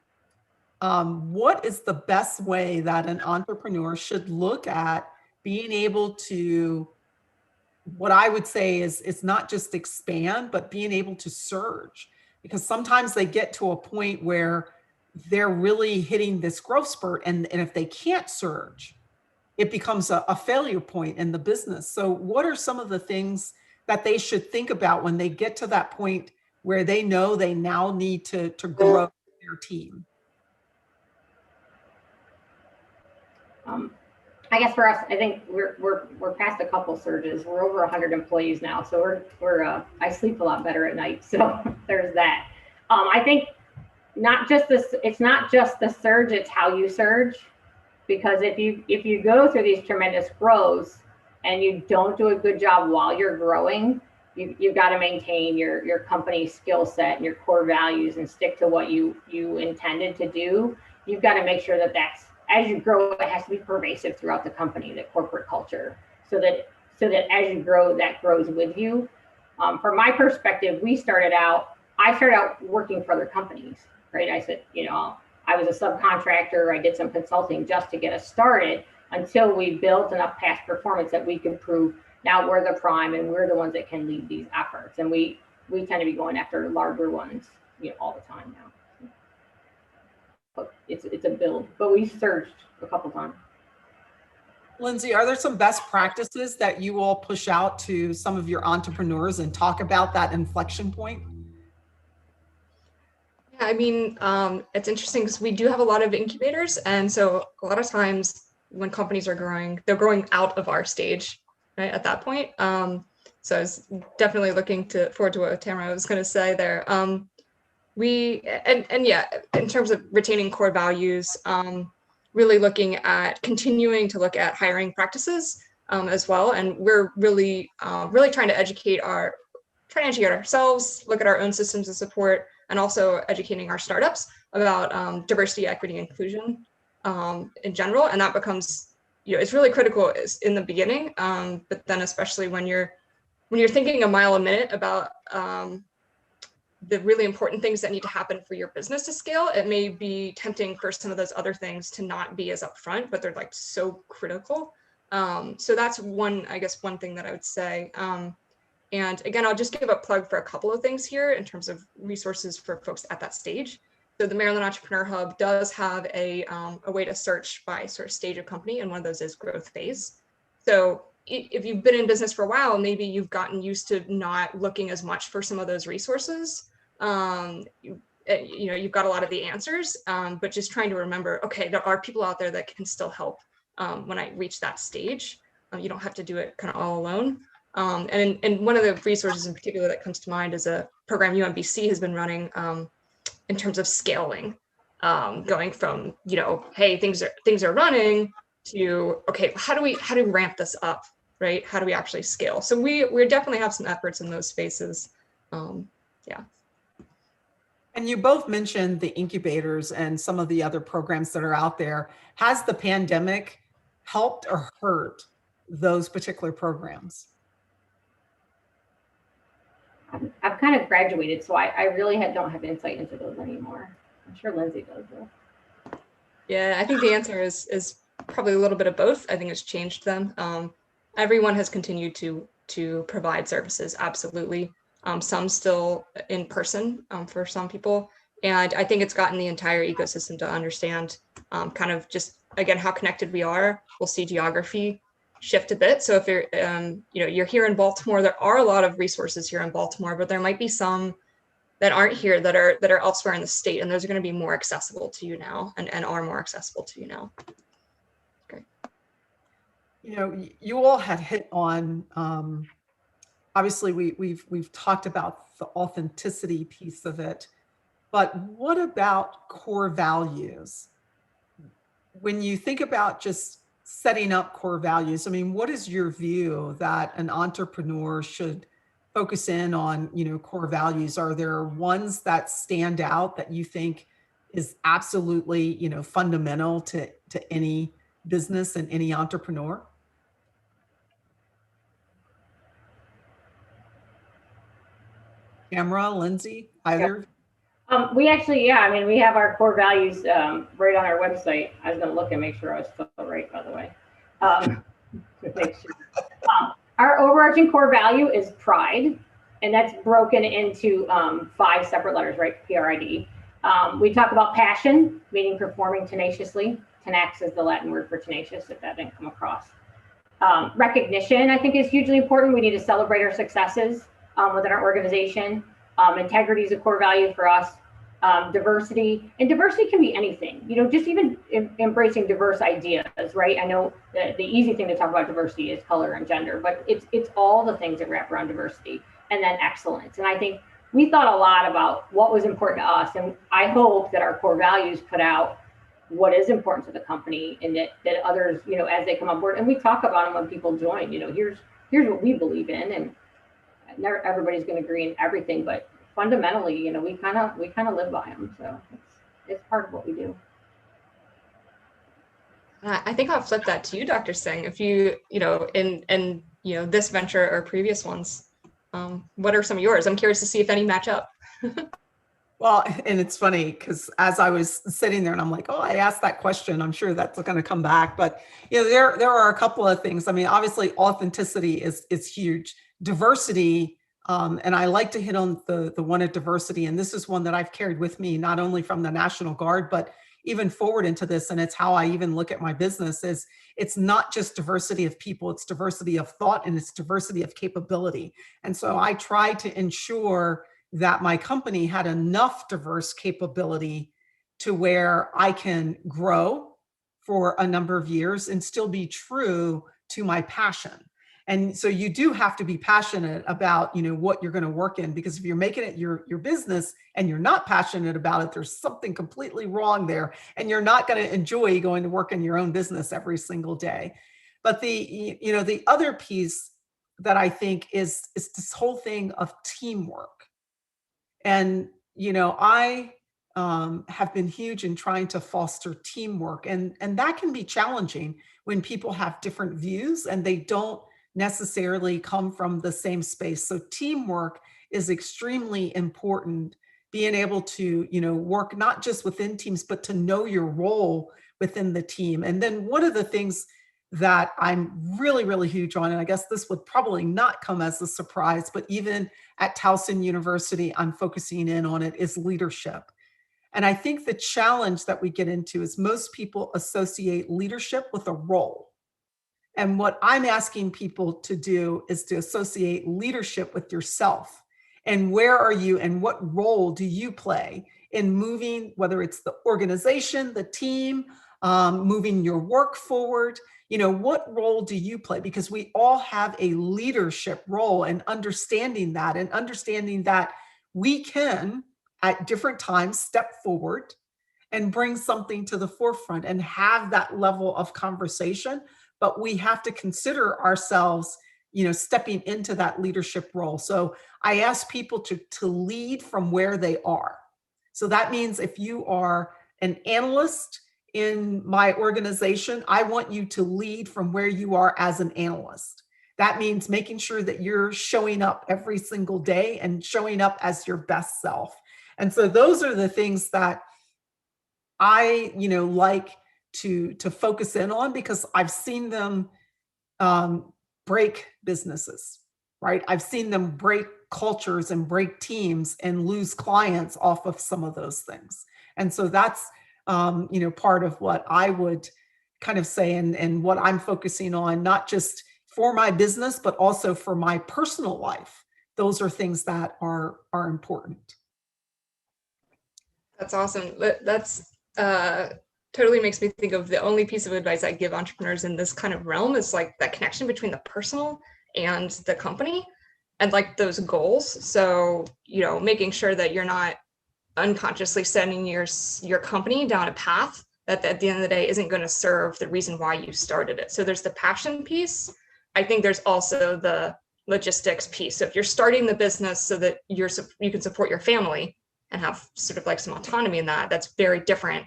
what is the best way that an entrepreneur should look at being able to, what I would say is it's not just expand, but being able to surge? Because sometimes they get to a point where they're really hitting this growth spurt, and if they can't surge, it becomes a failure point in the business. So what are some of the things that they should think about when they get to that point where they know they now need to grow their team? I guess for us, I think we're past a couple surges. We're over 100 employees now, so I sleep a lot better at night. So there's that. I think it's not just the surge, it's how you surge. Because if you go through these tremendous growths and you don't do a good job while you're growing, you've got to maintain your company's skill set and your core values and stick to what you intended to do. You've got to make sure that that's, as you grow, it has to be pervasive throughout the company, the corporate culture, so that as you grow, that grows with you. From my perspective, I started out working for other companies, right? I said, I was a subcontractor. I did some consulting just to get us started until we built enough past performance that we could prove now we're the prime and we're the ones that can lead these efforts. And we tend to be going after larger ones, all the time now. But it's a build, but we surged a couple times. Lindsay, are there some best practices that you all push out to some of your entrepreneurs and talk about that inflection point? Yeah, I mean, it's interesting because we do have a lot of incubators. And so a lot of times when companies are growing, they're growing out of our stage, right, at that point. So I was definitely looking forward to what Tamera was going to say there. Yeah, in terms of retaining core values, really looking at continuing to look at hiring practices as well. And we're really trying to educate ourselves, look at our own systems of support, and also educating our startups about diversity, equity, inclusion in general. And that becomes, it's really critical in the beginning, but then especially when you're thinking a mile a minute about the really important things that need to happen for your business to scale, it may be tempting for some of those other things to not be as upfront, but they're like so critical. So that's one thing that I would say. And again, I'll just give a plug for a couple of things here in terms of resources for folks at that stage. So the Maryland Entrepreneur Hub does have a way to search by sort of stage of company, and one of those is growth phase. So if you've been in business for a while, maybe you've gotten used to not looking as much for some of those resources. You've got a lot of the answers, but just trying to remember, okay, there are people out there that can still help when I reach that stage. You don't have to do it kind of all alone. And one of the resources in particular that comes to mind is a program UMBC has been running in terms of scaling, going from, hey, things are running to, okay, how do we ramp this up, right? How do we actually scale? So we definitely have some efforts in those spaces. Yeah. And you both mentioned the incubators and some of the other programs that are out there. Has the pandemic helped or hurt those particular programs? I've kind of graduated, so I really don't have insight into those anymore. I'm sure Lindsay does though. Yeah, I think the answer is probably a little bit of both. I think it's changed them. Everyone has continued to provide services, absolutely. Some still in person for some people. And I think it's gotten the entire ecosystem to understand kind of just, again, how connected we are. We'll see geography shift a bit. So if you're, you're here in Baltimore, there are a lot of resources here in Baltimore, but there might be some that aren't here that are elsewhere in the state, and those are going to be more accessible to you now, and are more accessible to you now. Great. You all had hit on, obviously we've talked about the authenticity piece of it, but what about core values? When you think about just setting up core values, I mean, what is your view that an entrepreneur should focus in on, core values? Are there ones that stand out that you think is absolutely, fundamental to any business and any entrepreneur? Tamera, Lindsay, either? We actually, we have our core values right on our website. I was going to look and make sure I was spelled right, by the way. To make sure. Our overarching core value is pride, and that's broken into 5 separate letters, right? PRID. We talk about passion, meaning performing tenaciously. Tenax is the Latin word for tenacious, if that didn't come across. Recognition, I think, is hugely important. We need to celebrate our successes within our organization. Integrity is a core value for us. Diversity, and diversity can be anything, just even embracing diverse ideas, right? I know the easy thing to talk about diversity is color and gender, but it's all the things that wrap around diversity, and then excellence. And I think we thought a lot about what was important to us, and I hope that our core values put out what is important to the company, and that others, as they come on board, and we talk about them when people join, here's what we believe in, and never everybody's going to agree in everything, but fundamentally, we kind of live by them. So it's part of what we do. I think I'll flip that to you, Dr. Singh. If you, in this venture or previous ones, what are some of yours? I'm curious to see if any match up. Well, and it's funny because as I was sitting there and I'm like, oh, I asked that question, I'm sure that's going to come back. But there are a couple of things. I mean, obviously authenticity is huge. Diversity, and I like to hit on the one of diversity, and this is one that I've carried with me, not only from the National Guard, but even forward into this, and it's how I even look at my business, is it's not just diversity of people, it's diversity of thought, and it's diversity of capability. And so I try to ensure that my company had enough diverse capability to where I can grow for a number of years and still be true to my passion. And so you do have to be passionate about, what you're going to work in, because if you're making it your business and you're not passionate about it, there's something completely wrong there, and you're not going to enjoy going to work in your own business every single day. But the other piece that I think is this whole thing of teamwork. And, I have been huge in trying to foster teamwork, and that can be challenging when people have different views and they don't necessarily come from the same space. So teamwork is extremely important, being able to, work not just within teams, but to know your role within the team. And then one of the things that I'm really, really huge on, and I guess this would probably not come as a surprise, but even at Towson University, I'm focusing in on it, is leadership. And I think the challenge that we get into is most people associate leadership with a role. And what I'm asking people to do is to associate leadership with yourself. And where are you and what role do you play in moving, whether it's the organization, the team, moving your work forward? What role do you play? Because we all have a leadership role, and understanding that we can at different times step forward and bring something to the forefront and have that level of conversation. But we have to consider ourselves, stepping into that leadership role. So I ask people to lead from where they are. So that means if you are an analyst in my organization, I want you to lead from where you are as an analyst. That means making sure that you're showing up every single day and showing up as your best self. And so those are the things that I, like to focus in on, because I've seen them break businesses, right? I've seen them break cultures and break teams and lose clients off of some of those things. And so that's, part of what I would kind of say, and what I'm focusing on, not just for my business, but also for my personal life. Those are things that are important. That's awesome. That's totally makes me think of the only piece of advice I give entrepreneurs in this kind of realm is like that connection between the personal and the company and like those goals. So, making sure that you're not unconsciously sending your company down a path that at the end of the day isn't going to serve the reason why you started it. So there's the passion piece. I think there's also the logistics piece. So if you're starting the business so that you can support your family and have sort of like some autonomy in that, that's very different,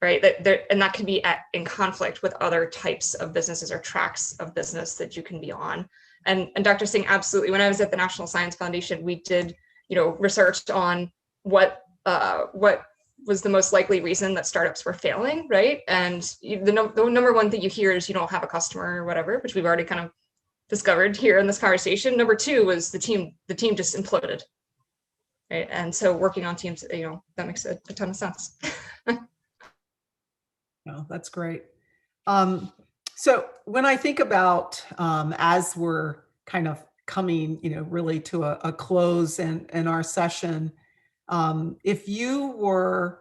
right? And that can be in conflict with other types of businesses or tracks of business that you can be on. And Dr. Singh, absolutely. When I was at the National Science Foundation, we did, researched on what was the most likely reason that startups were failing, right? And the number one thing you hear is you don't have a customer or whatever, which we've already kind of discovered here in this conversation. Number two was the team just imploded, right? And so working on teams, that makes a ton of sense. No, that's great. So when I think about as we're kind of coming, really to a close in our session, if you were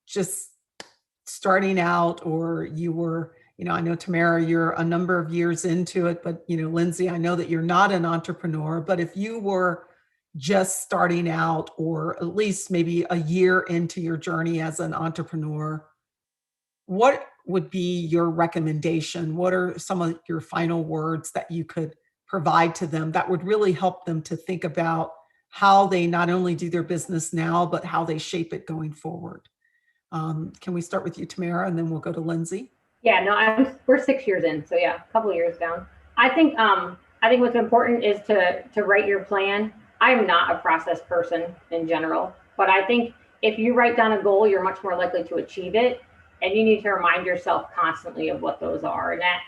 just starting out, or you were, I know Tamera, you're a number of years into it, but Lindsay, I know that you're not an entrepreneur, but if you were just starting out, or at least maybe a year into your journey as an entrepreneur, what would be your recommendation? What are some of your final words that you could provide to them that would really help them to think about how they not only do their business now, but how they shape it going forward? Can we start with you, Tamera, and then we'll go to Lindsay? Yeah, no, we're 6 years in, so yeah, a couple of years down. I think what's important is to write your plan. I'm not a process person in general, but I think if you write down a goal, you're much more likely to achieve it. And you need to remind yourself constantly of what those are. And that,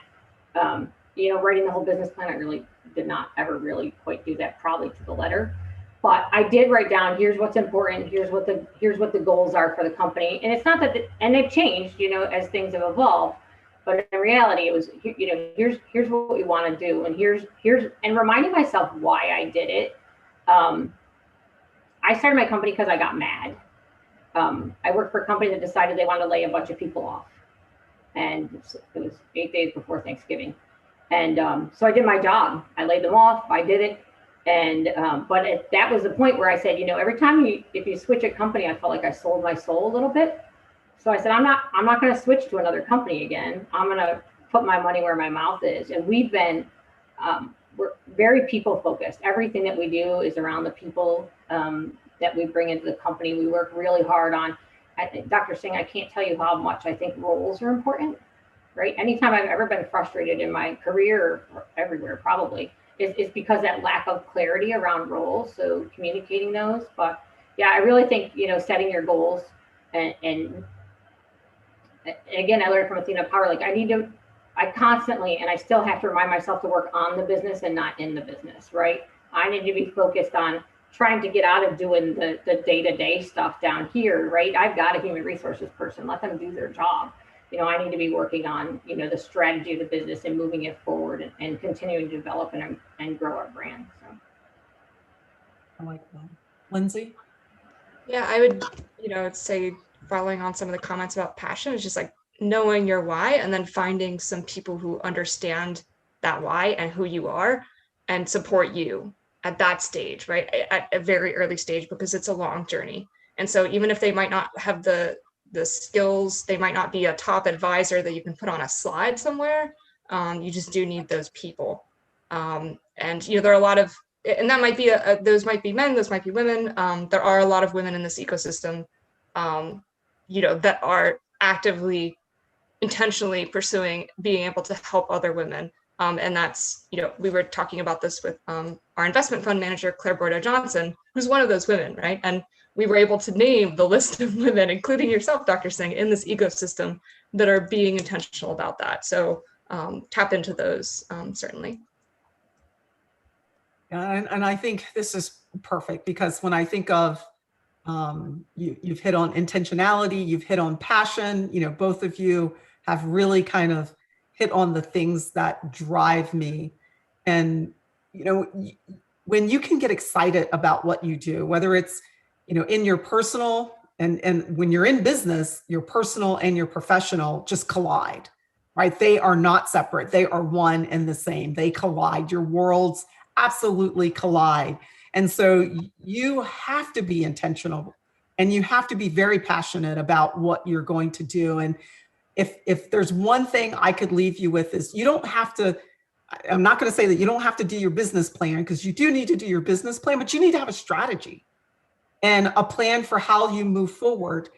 writing the whole business plan, I really did not ever really quite do that, probably to the letter. But I did write down, here's what's important, here's what the goals are for the company. And it's not that, and they've changed, as things have evolved. But in reality, it was, here's what we want to do, and here's and reminding myself why I did it. I started my company because I got mad. I worked for a company that decided they wanted to lay a bunch of people off. And it was 8 days before Thanksgiving. And so I did my job. I laid them off. I did it. And but that was the point where I said, every time if you switch a company, I felt like I sold my soul a little bit. So I said, I'm not going to switch to another company again. I'm going to put my money where my mouth is. And we're very people focused. Everything that we do is around the people that we bring into the company. We work really hard on, I think, Dr. Singh, I can't tell you how much I think roles are important, right? Anytime I've ever been frustrated in my career, or everywhere probably, is because that lack of clarity around roles, so communicating those. But yeah, I really think, setting your goals, and again, I learned from ATHENAPowerLink, I constantly, and I still have to remind myself to work on the business and not in the business, right? I need to be focused on trying to get out of doing the day-to-day stuff down here, right? I've got a human resources person, let them do their job. I need to be working on, the strategy of the business and moving it forward and continuing to develop and grow our brand. So. I like that. Lindsay? Yeah, I would, say, following on some of the comments about passion, is just like knowing your why and then finding some people who understand that why and who you are and support you at that stage, right? At a very early stage, because it's a long journey. And so even if they might not have the skills, they might not be a top advisor that you can put on a slide somewhere. You just do need those people. And, there are a lot of, and that might be, those might be men, those might be women. There are a lot of women in this ecosystem, that are actively, intentionally pursuing being able to help other women. And that's, we were talking about this with our investment fund manager, Claire Bordeaux-Johnson, who's one of those women, right? And we were able to name the list of women, including yourself, Dr. Singh, in this ecosystem that are being intentional about that. So tap into those, certainly. And I think this is perfect, because when I think of, you've hit on intentionality, you've hit on passion, both of you have really kind of hit on the things that drive me. And, you know, when you can get excited about what you do, whether it's, you know, in your personal and when you're in business, your personal and your professional just collide, right? They are not separate. They are one and the same. They collide. Your worlds absolutely collide. And so you have to be intentional and you have to be very passionate about what you're going to do. And if there's one thing I could leave you with is you don't have to, I'm not going to say that you don't have to do your business plan, because you do need to do your business plan, but you need to have a strategy and a plan for how you move forward.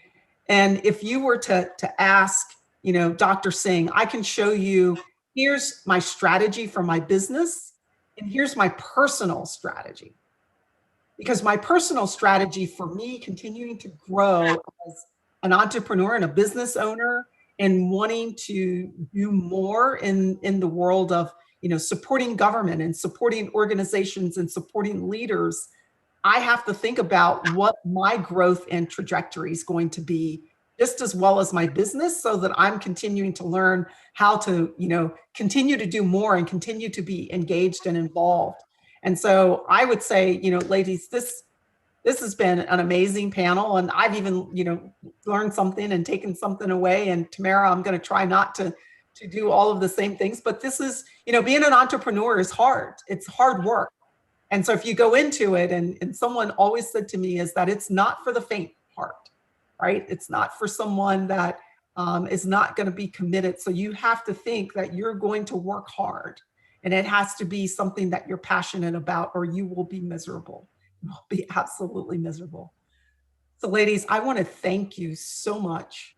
And if you were to ask, you know, Dr. Singh, I can show you, here's my strategy for my business, and here's my personal strategy. Because my personal strategy for me continuing to grow as an entrepreneur and a business owner and wanting to do more in the world of, you know, supporting government and supporting organizations and supporting leaders, I have to think about what my growth and trajectory is going to be, just as well as my business, so that I'm continuing to learn how to, you know, continue to do more and continue to be engaged and involved. And so I would say, you know, ladies, this has been an amazing panel, and I've even, you know, learned something and taken something away. And Tamera, I'm going to try not to do all of the same things, but this is, you know, being an entrepreneur is hard. It's hard work. And so if you go into it, and someone always said to me is that it's not for the faint heart, right? It's not for someone that is not going to be committed. So you have to think that you're going to work hard, and it has to be something that you're passionate about, or you will be miserable. You will be absolutely miserable. So ladies, I want to thank you so much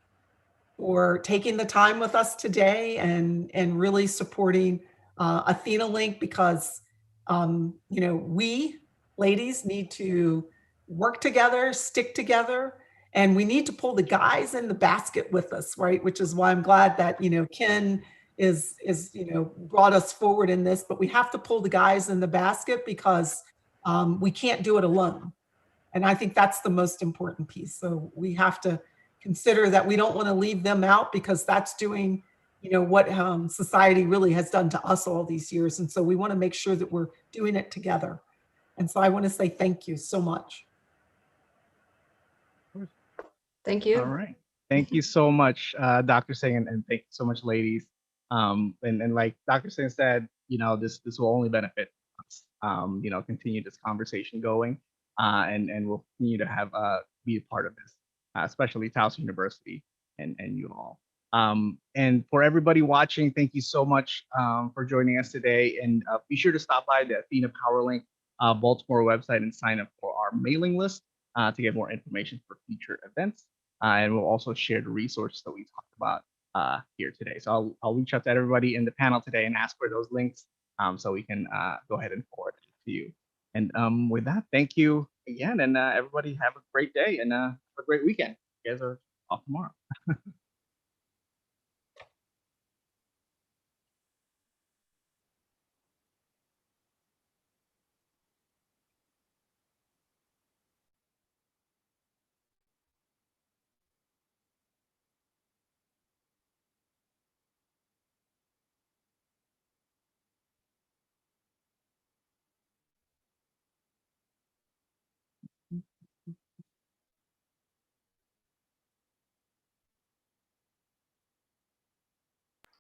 for taking the time with us today and really supporting ATHENALink, because you know, we ladies need to work together, stick together, and we need to pull the guys in the basket with us, right? Which is why I'm glad that, you know, Ken is you know, brought us forward in this, but we have to pull the guys in the basket, because we can't do it alone. And I think that's the most important piece. So we have to consider that we don't want to leave them out, because that's doing, you know, what society really has done to us all these years. And so we want to make sure that we're doing it together. And so I want to say thank you so much. Thank you. All right. Thank you so much, Dr. Singh, and thank you so much, ladies. And like Dr. Singh said, you know, this will only benefit us. You know, continue this conversation going, and we'll continue to have be a part of this, especially Towson University and you all. And for everybody watching, thank you so much for joining us today. And be sure to stop by the ATHENAPowerLink Baltimore website and sign up for our mailing list to get more information for future events. And we'll also share the resources that we talked about here today. So I'll reach out to everybody in the panel today and ask for those links so we can go ahead and forward it to you. And with that, thank you again. And everybody have a great day and a great weekend. You guys are off tomorrow.